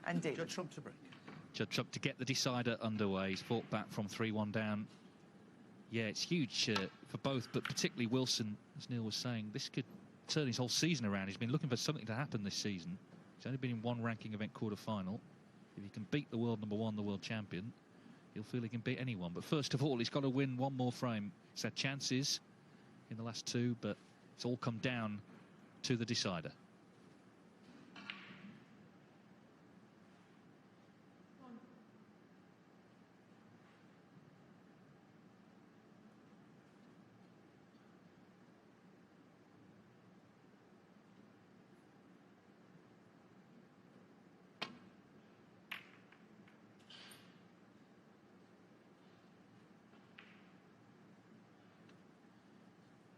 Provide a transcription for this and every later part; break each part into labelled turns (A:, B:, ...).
A: And David.
B: Judd Trump to break.
C: Judd Trump to get the decider underway. He's fought back from 3-1 down. Yeah, it's huge for both, but particularly Wilson, as Neil was saying, this could turn his whole season around. He's been looking for something to happen this season. He's only been in one ranking event quarter-final. If he can beat the world number one, the world champion, he'll feel he can beat anyone. But first of all, he's got to win one more frame. He's had chances in the last two, but it's all come down to the decider.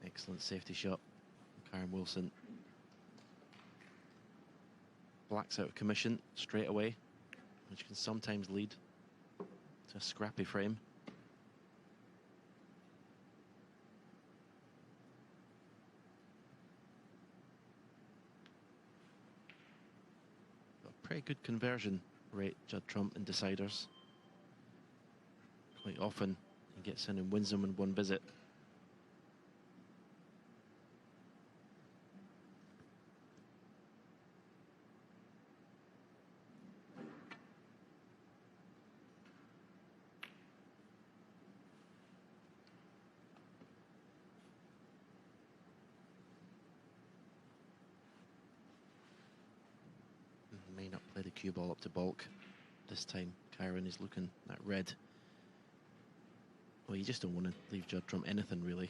D: Excellent safety shot, Kyren Wilson. Black's out of commission straight away, which can sometimes lead to a scrappy frame. Got a pretty good conversion rate, Judd Trump, in deciders. Quite often he gets in and wins them in one visit. May not play the cue ball up to balk this time. Kyren is looking at red. Well, you just don't want to leave Judd Trump anything really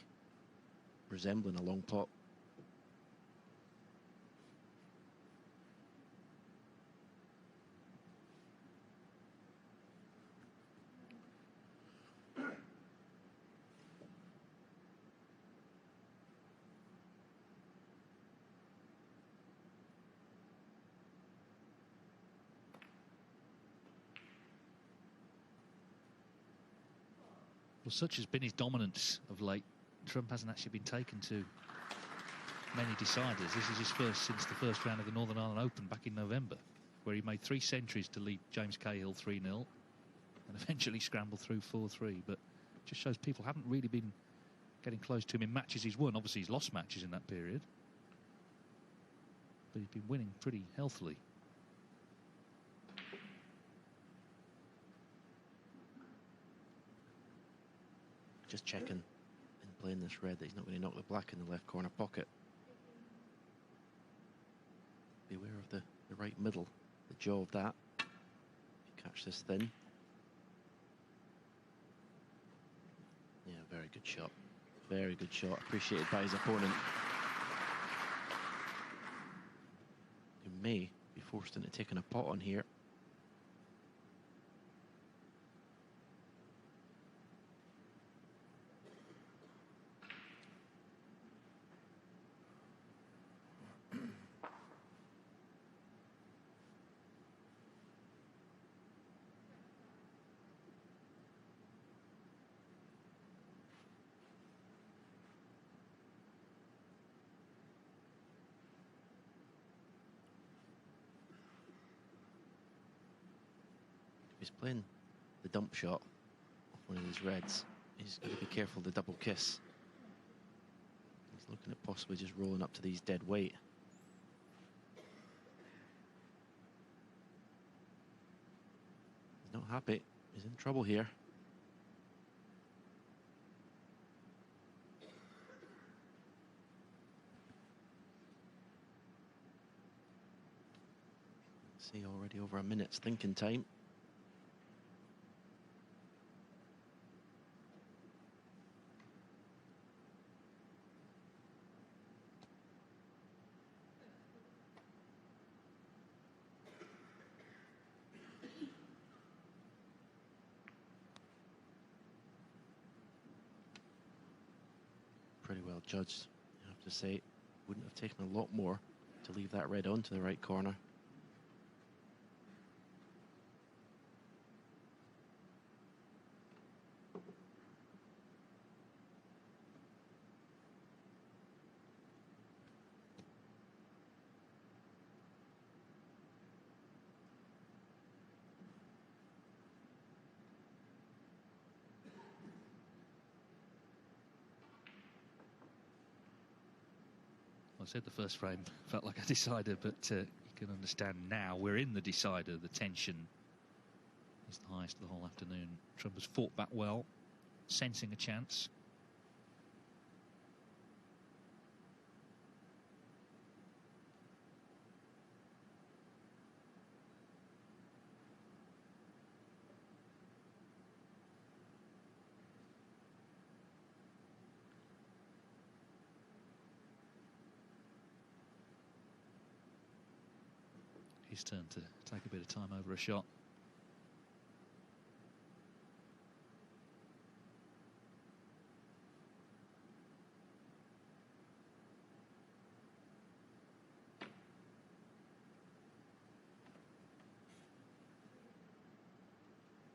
D: resembling a long pot.
C: Well, such has been his dominance of late. Trump hasn't actually been taken to many deciders. This is his first since the first round of the Northern Ireland Open back in November, where he made 3 centuries to lead James Cahill 3-0 and eventually scrambled through 4-3. But it just shows people haven't really been getting close to him in matches he's won. Obviously, he's lost matches in that period, but he's been winning pretty healthily.
D: Just checking and playing this red that he's not going to knock the black in the left corner pocket. Beware of the right middle, the jaw of that. If you catch this thin. Yeah, very good shot. Very good shot, appreciated by his opponent, who may be forced into taking a pot on here. He's playing the dump shot off one of these reds. He's got to be careful of the double kiss. He's looking at possibly just rolling up to these dead weight. He's not happy. He's in trouble here. See, already over a minute's thinking time. Pretty well judged, I have to say. Wouldn't have taken a lot more to leave that red onto the right corner.
C: said the first frame felt like a decider, but you can understand now we're in the decider. The tension is the highest of the whole afternoon. Trump has fought back well, sensing a chance. His turn to take a bit of time over a shot.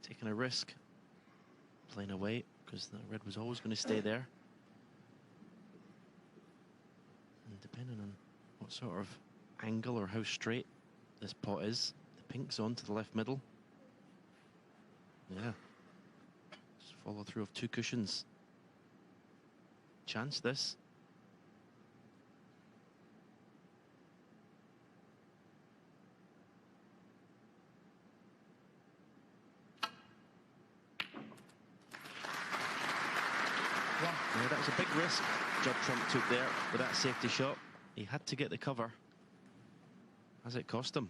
D: Taking a risk, playing away, because the red was always going to stay there. And depending on what sort of angle or how straight this pot is, the pink's on to the left middle. Yeah. Just follow through of 2 cushions. Chance this. Yeah, that was a big risk Judd Trump took there with that safety shot. He had to get the cover. Has it cost him?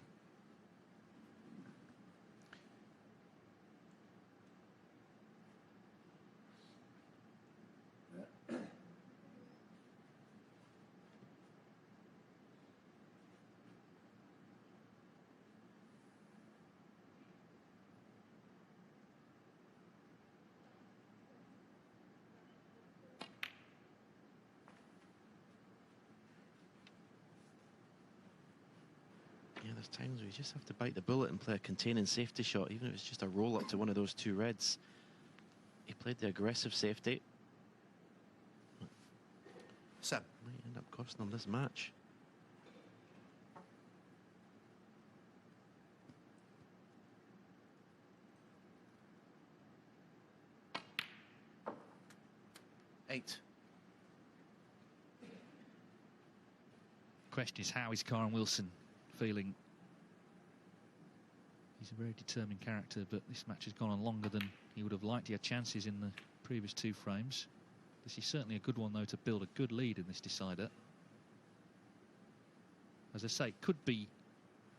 D: Yeah, there's times where you just have to bite the bullet and play a containing safety shot, even if it's just a roll up to one of those 2 reds. He played the aggressive safety.
A: Sam.
D: Might end up costing him this match.
A: Eight.
C: Question is, how is Kyren Wilson feeling? He's a very determined character, but this match has gone on longer than he would have liked. He had chances in the previous 2 frames. This is certainly a good one, though, to build a good lead in this decider. As I say, it could be,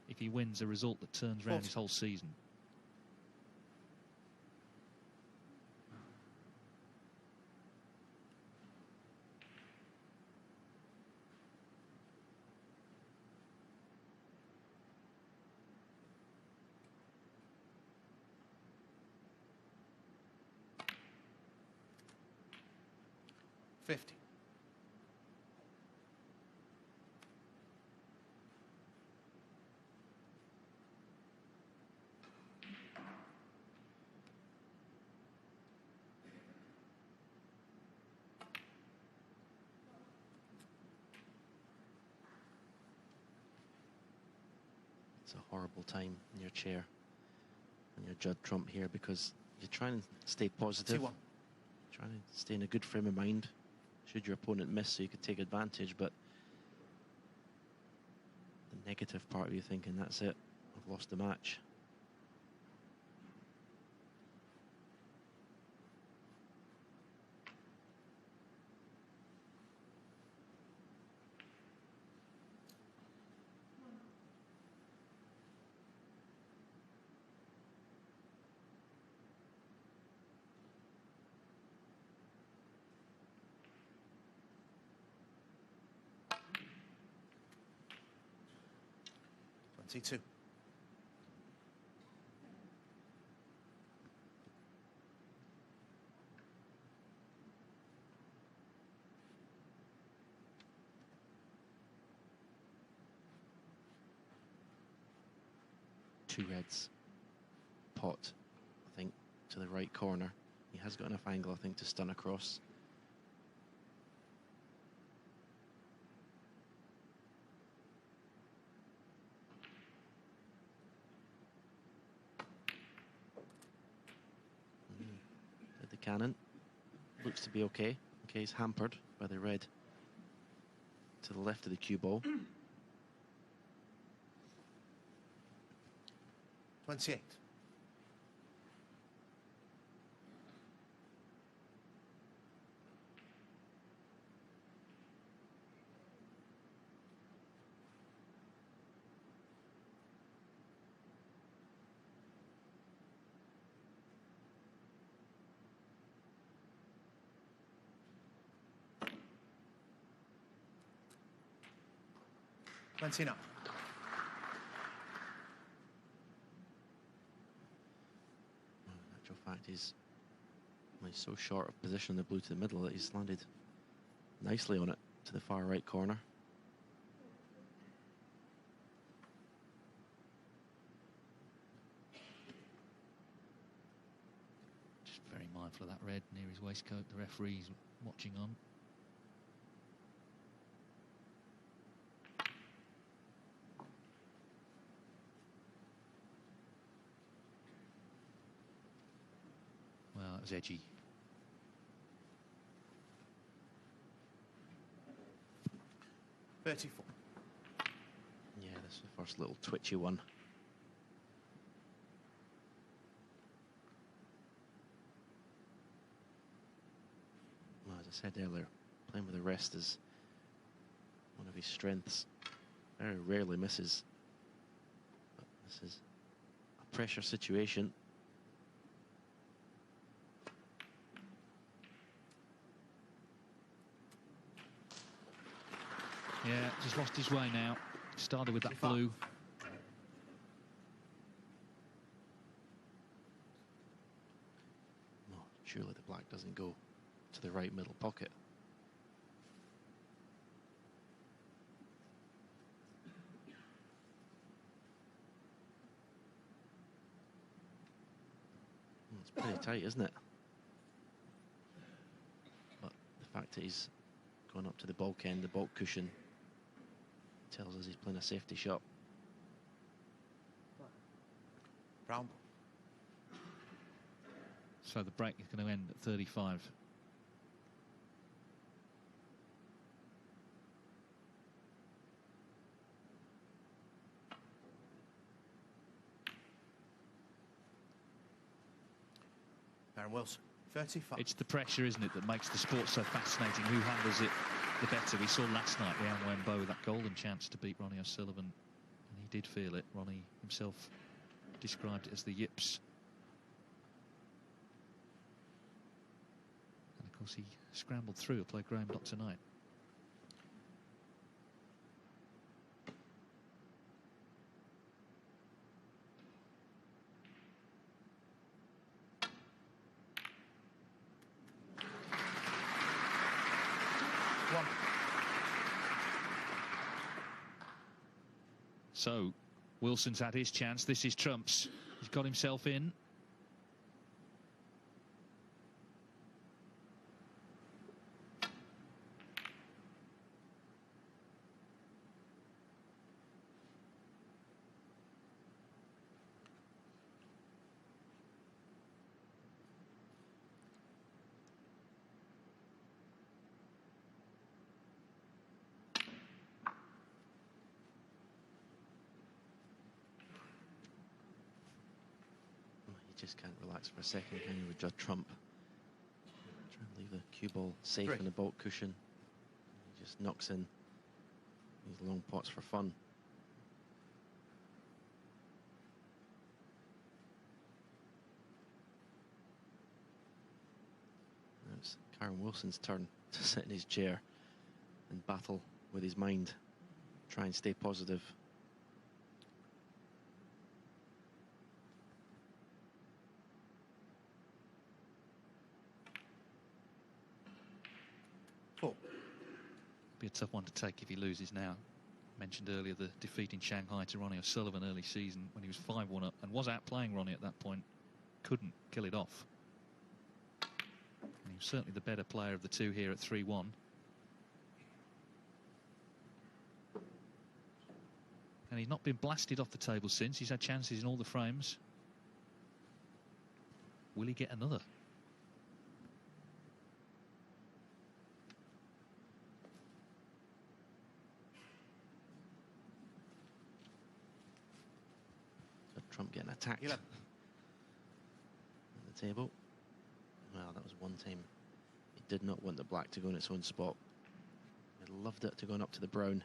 C: if he wins, a result that turns around his whole season.
A: $50.
D: It's a horrible time in your chair and your Judd Trump here, because you're trying to stay positive,
A: 2-1.
D: trying to stay in a good frame of mind should your opponent miss, so you could take advantage. But the negative part of you thinking, that's it, I've lost the match.
A: $22.
D: Two reds. Pot, I think, to the right corner. He has got enough angle, I think, to stun across. Did the cannon. Looks to be okay. Okay, he's hampered by the red to the left of the cue ball.
A: 28. Now.
D: In actual fact, he's so short of position in the blue to the middle that he's landed nicely on it to the far right corner.
C: Just very mindful of that red near his waistcoat. The referee's watching on. Well, it was edgy.
A: $34.
D: Yeah, this is the first little twitchy one. Well, as I said earlier, playing with the rest is one of his strengths. Very rarely misses. But this is a pressure situation.
C: Yeah, just lost his way now. Started with that blue.
D: No, surely the black doesn't go to the right middle pocket. It's pretty tight, isn't it? But the fact that he's going up to the bulk end, the bulk cushion, tells us he's playing a safety shot.
A: Brown.
C: So the break is going to end at 35.
A: Kyren Wilson, 35.
C: It's the pressure, isn't it, that makes the sport so fascinating. Who handles it the better? We saw last night Liang Wenbo with that golden chance to beat Ronnie O'Sullivan, and he did feel it. Ronnie himself described it as the yips. And of course he scrambled through a play Graham not tonight. So Wilson's had his chance. This is trumps. He's got himself in.
D: Just can't relax for a second, can you, with Judd Trump? Try and leave the cue ball safe
A: Prix.
D: in the bulk cushion. He just knocks in these long pots for fun. Now it's Kyren Wilson's turn to sit in his chair and battle with his mind. Try and stay positive.
C: Be a tough one to take if he loses now. Mentioned earlier the defeat in Shanghai to Ronnie O'Sullivan early season when he was 5-1 up and was outplaying Ronnie at that point. Couldn't kill it off. And he was certainly the better player of the two here at 3-1. And he's not been blasted off the table since. He's had chances in all the frames. Will he get another?
D: Trump getting attacked
A: 11.
D: on the table. Well, that was one time he did not want the black to go in its own spot. He loved it to go up to the brown.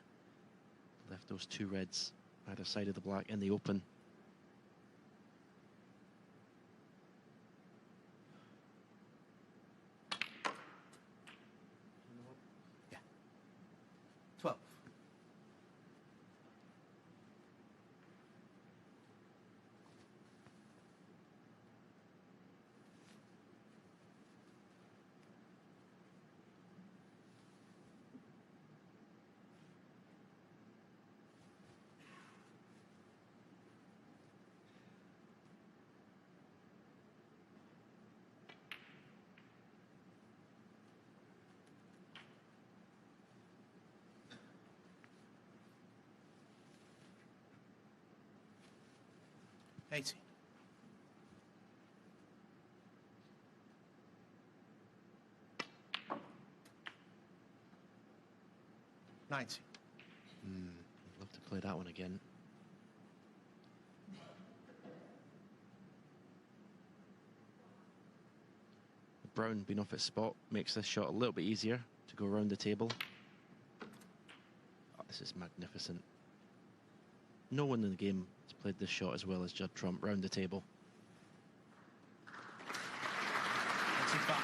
D: Left those two reds either side of the black in the open.
A: Yeah. 12. $18. 90.
D: I'd love to play that one again. The brown being off its spot makes this shot a little bit easier to go around the table. Oh, this is magnificent. No one in the game has played this shot as well as Judd Trump round the table.
A: 25.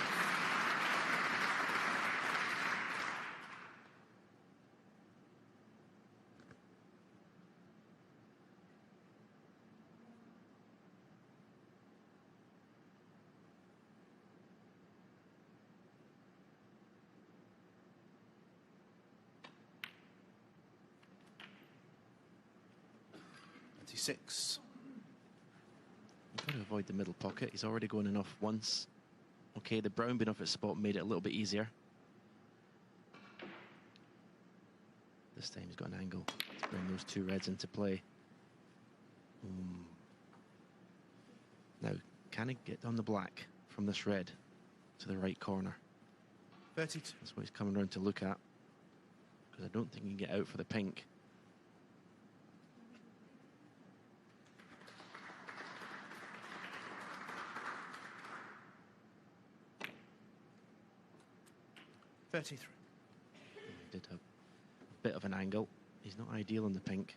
A: $26.
D: You've got to avoid the middle pocket. He's already going in off once. Okay, the brown being off its spot made it a little bit easier. This time he's got an angle to bring those two reds into play. Now, can he get on the black from this red to the right corner?
A: 32.
D: That's what he's coming around to look at. Because I don't think he can get out for the pink.
A: $33.
D: He did have a bit of an angle. He's not ideal on the pink.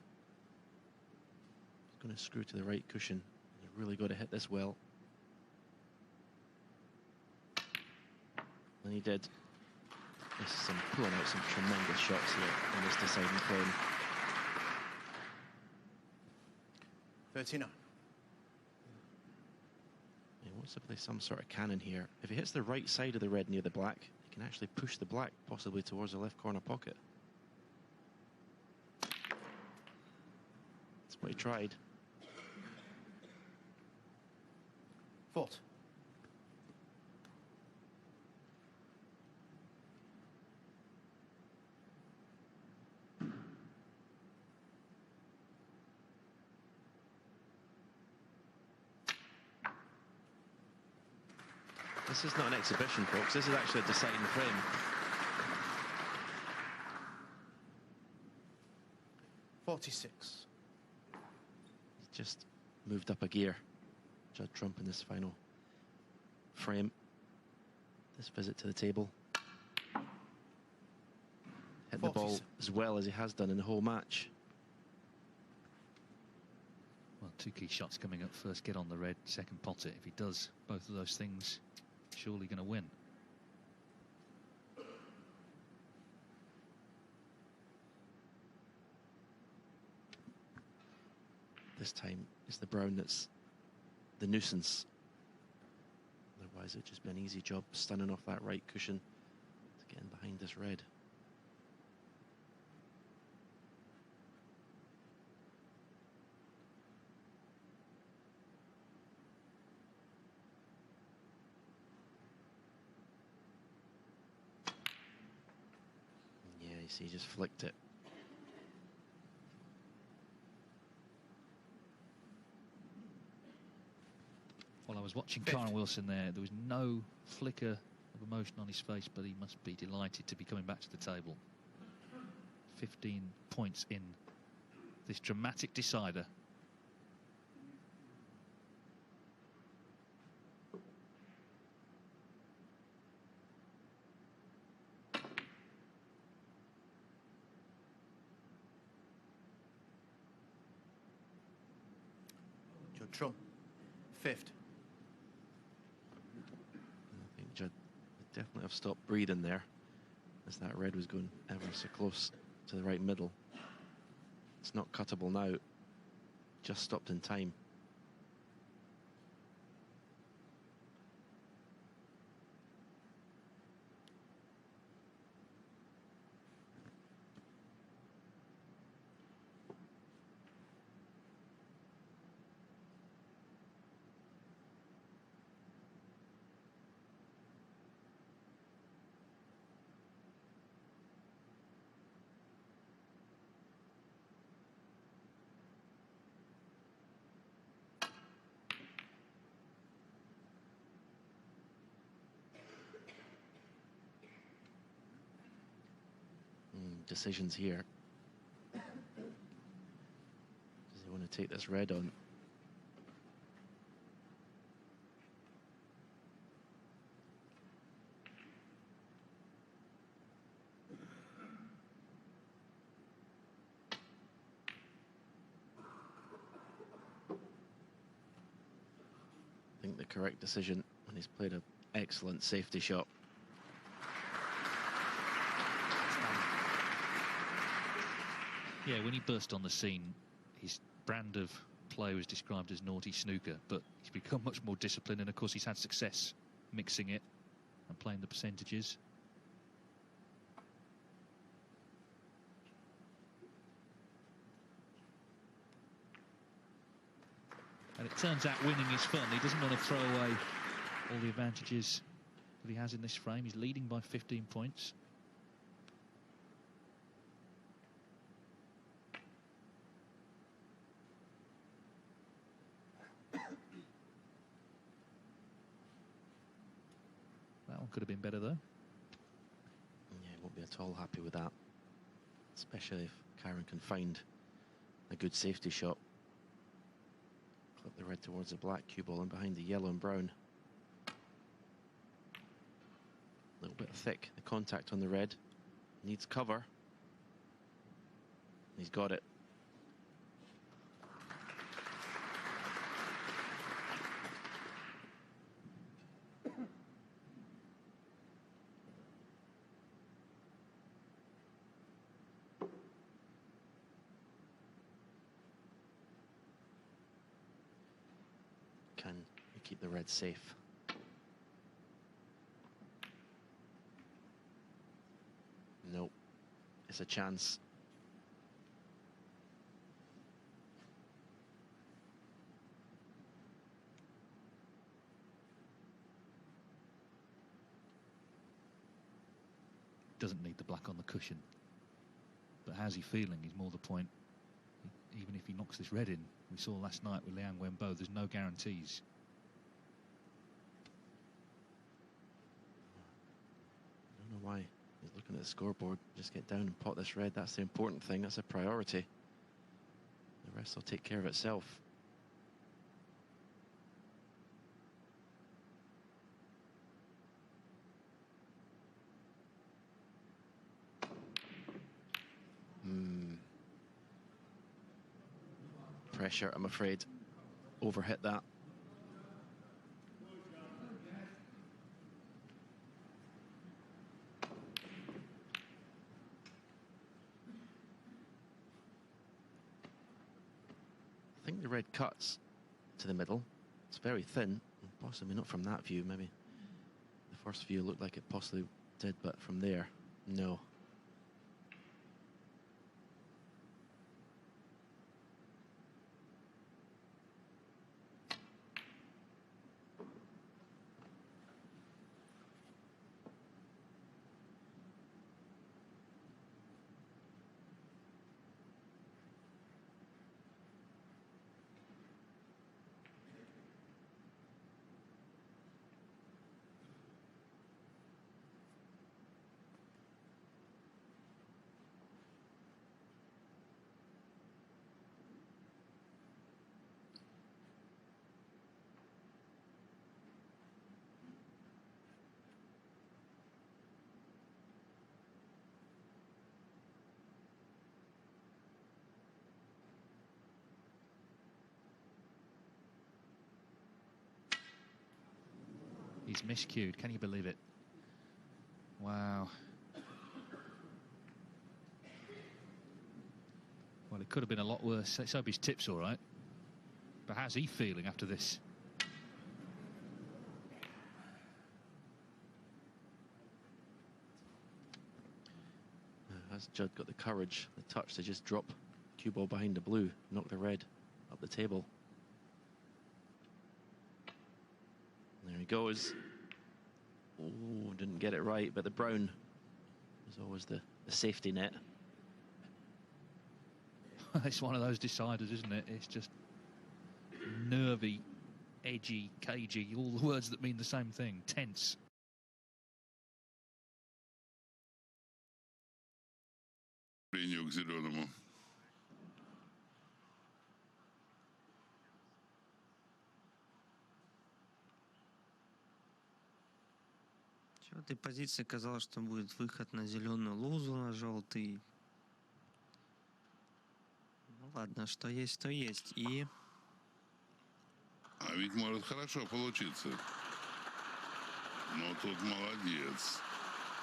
D: He's going to screw to the right cushion. He's really got to hit this well. And he did. This is pulling out some tremendous shots here in this deciding frame.
A: 39.
D: He wants to play some sort of cannon here. If he hits the right side of the red near the black, he can actually push the black possibly towards the left corner pocket. That's what he tried.
A: 40.
D: This is not an exhibition, folks. This is actually a deciding frame.
A: $46.
D: He's just moved up a gear, Judd Trump, in this final frame. This visit to the table. Hit the ball
A: 47.
D: as well as he has done in the whole match.
C: Well, two key shots coming up. First, get on the red. Second, pot it. If he does both of those things, surely going to win.
D: This time it's the brown that's the nuisance. Otherwise it'd just be an easy job stunning off that right cushion to get in behind this red. Yeah, you see, he just flicked it.
C: While I was watching
A: 50.
C: Kyren Wilson there was no flicker of emotion on his face, but he must be delighted to be coming back to the table. 15 points in this dramatic decider.
A: Trump. Fifth.
D: I think Judd would definitely have stopped breathing there, as that red was going ever so close to the right middle. It's not cuttable now, just stopped in time. Decisions here. Does he want to take this red on? I think the correct decision, and he's played an excellent safety shot.
C: Yeah, when he burst on the scene, his brand of play was described as naughty snooker, but he's become much more disciplined, and of course he's had success mixing it and playing the percentages. And it turns out winning is fun. He doesn't want to throw away all the advantages that he has in this frame. He's leading by 15 points. That one could have been better, though.
D: Yeah, won't be at all happy with that, especially if Kyren can find a good safety shot. Clip the red towards the black cue ball and behind the yellow and brown. A little bit thick, the contact on the red. Needs cover. He's got it. Can you keep the red safe? Nope. It's a chance.
C: Doesn't need the black on the cushion. But how's he feeling is more the point. Even if he knocks this red in, we saw last night with Liang Wenbo, there's no guarantees.
D: I don't know why he's looking at the scoreboard. Just get down and pot this red. That's the important thing. That's a priority. The rest will take care of itself. Pressure, I'm afraid. Overhit that. I think the red cuts to the middle. It's very thin, possibly not from that view. Maybe the first view looked like it possibly did, but from there, no.
C: He's miscued. Can you believe it? Wow. Well, it could have been a lot worse. Let's hope his tip's all right. But how's he feeling after this?
D: Has Judd got the courage, the touch to just drop cue ball behind the blue, knock the red up the table? There he goes. Oh, didn't get it right, but the brown is always the safety net.
C: It's one of those deciders, isn't it? It's just nervy, edgy, cagey, all the words that mean the same thing. Tense.
B: К зеленому.
E: В этой позиции казалось, что будет выход на зеленую лузу, на желтый. Ну ладно, что есть, то есть. И...
B: А ведь может хорошо получиться. Но тут молодец.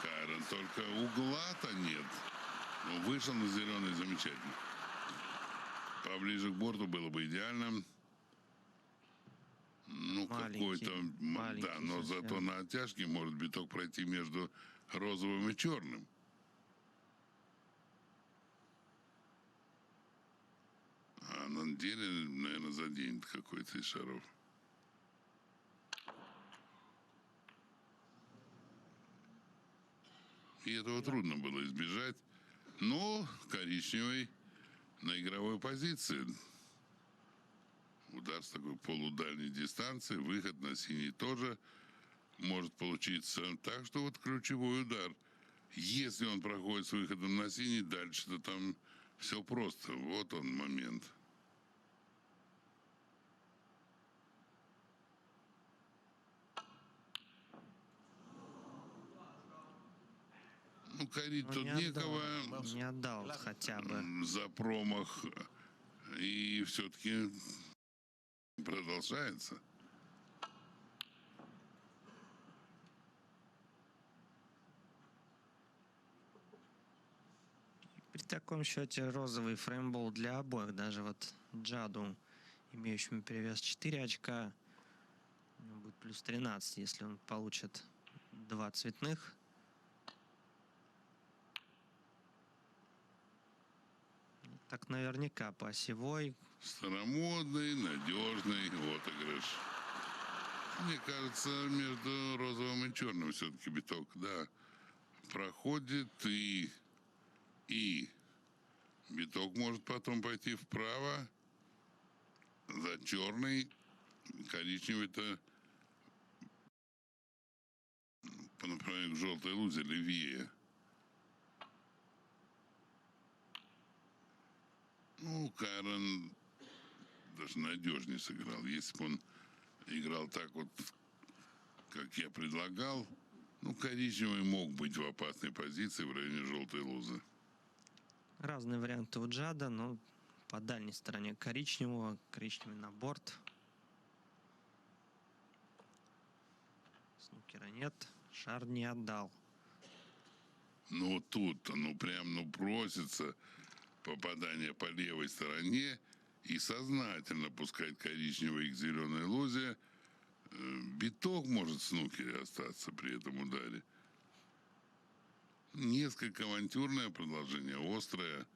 B: Kyren, только угла-то нет. Но вышел на зеленый замечательно. Поближе к борту было бы идеально. Ну, какой-то... Да, но зато на оттяжке может биток пройти между розовым и черным. А на деле, наверное, заденет какой-то из шаров. И этого трудно было избежать. Но коричневый на игровой позиции. Удар с такой полудальней дистанции, выход на синий тоже может получиться. Так что вот ключевой удар. Если он проходит с выходом на синий, дальше-то там все просто. Вот он момент. Ну, корить тут некого.
E: Не отдал хотя бы.
B: За промах. И все-таки продолжается.
E: При таком счете розовый фреймбол для обоих. Даже вот Джаду, имеющему перевес 4 очка, у него будет плюс 13, если он получит 2 цветных. Так наверняка по осевой.
B: Старомодный, надежный отыгрыш. Мне кажется, между розовым и черным все-таки биток, да, проходит, и биток может потом пойти вправо за черный, коричневый-то по направлению к желтой лузе левее. Ну, Kyren даже надежнее сыграл. Если бы он играл так вот, как я предлагал, ну, коричневый мог быть в опасной позиции в районе желтой лузы.
E: Разные варианты у Джада, но по дальней стороне коричневого. Коричневый на борт. Снукера нет. Шар не отдал.
B: Ну, тут-то, ну, прям, ну, просится попадание по левой стороне и сознательно пускать коричневый к зеленой лузе. Биток может в снукере остаться при этом ударе. Несколько авантюрное продолжение, острое.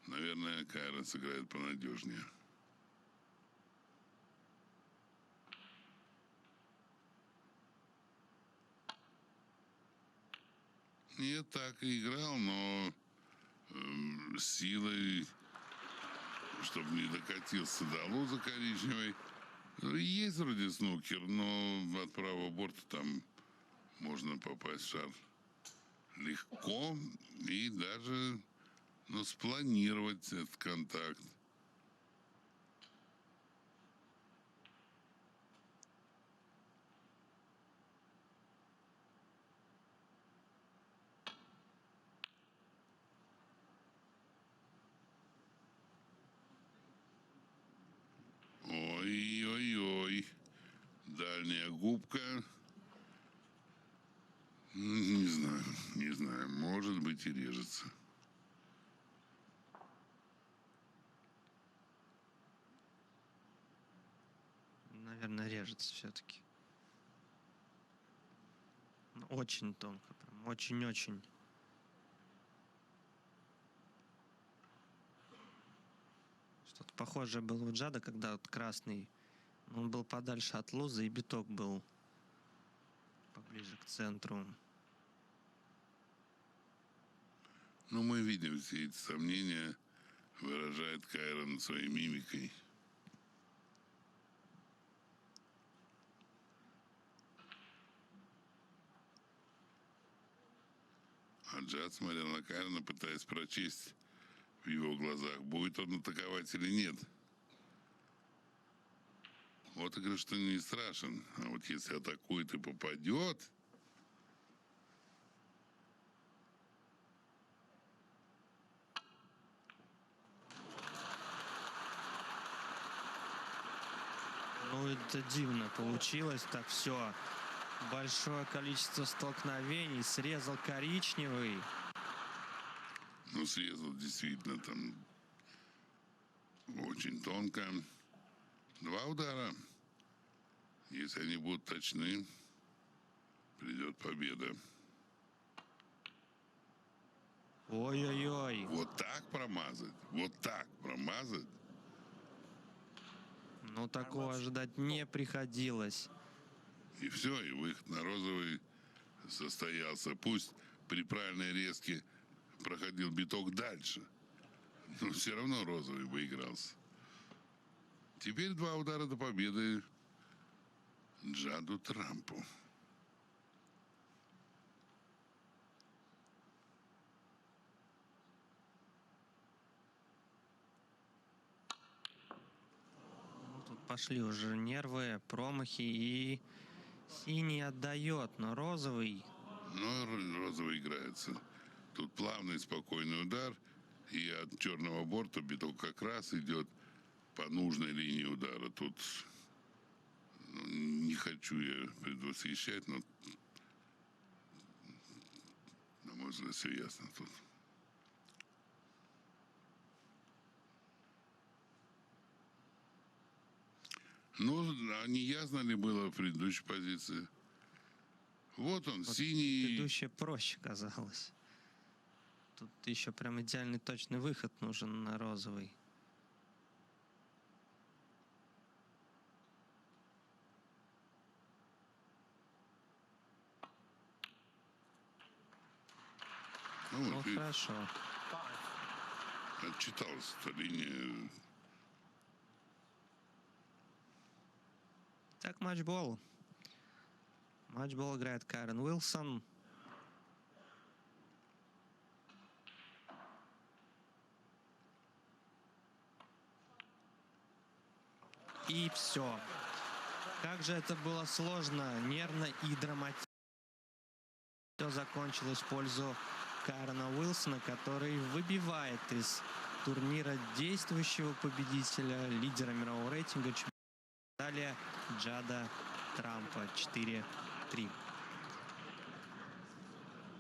B: Наверное, Kyren сыграет понадежнее. Не так и играл, но силой, чтобы не докатился до лузы коричневой. Есть вроде снукер, но от правого борта там можно попасть в шар легко и даже, ну, спланировать этот контакт. Ой-ой-ой. Дальняя губка. Не знаю, не знаю. Может быть и режется.
E: Наверное, режется все-таки. Очень тонко, прям очень-очень. Что-то похожее было у Джада, когда вот красный, он был подальше от луза, и биток был поближе к центру.
B: Но мы видим все эти сомнения, выражает Kyren своей мимикой. А Judd смотрел на Kyren, пытаясь прочесть в его глазах, будет он атаковать или нет. Вот игра, что не страшен. А вот если атакует и попадет...
E: Ну, это дивно получилось. Так, все. Большое количество столкновений. Срезал коричневый.
B: Ну, срезал действительно там очень тонко. 2 удара. Если они будут точны, придет победа.
E: Ой-ой-ой.
B: Вот так промазать? Вот так промазать?
E: Ну, такого ожидать не приходилось.
B: И все, и выход на розовый состоялся. Пусть при правильной резке проходил биток дальше, но все равно розовый выигрался. Теперь 2 удара до победы Джаду Трампу.
E: Ну, тут пошли уже нервы, промахи, и синий отдает, но розовый...
B: Но розовый играется. Тут плавный, спокойный удар, и от черного борта биток как раз идет по нужной линии удара. Тут не хочу я предвосхищать, но на мой взгляд все ясно тут. Ну, а не ясно ли было в предыдущей позиции? Вот он,
E: Вот
B: синий.
E: предыдущее проще казалось. Тут еще прям идеальный точный выход нужен на розовый.
B: Ну,
E: Ну,
B: вот, видишь,
E: хорошо.
B: отчиталась эта линия.
E: Так, матчбол. Матчбол играет Kyren Уилсон. И все. Как же это было сложно, нервно и драматично. Все закончилось в пользу Кайрена Уилсона, который выбивает из турнира действующего победителя, лидера мирового рейтинга, далее Джада Трампа 4-3.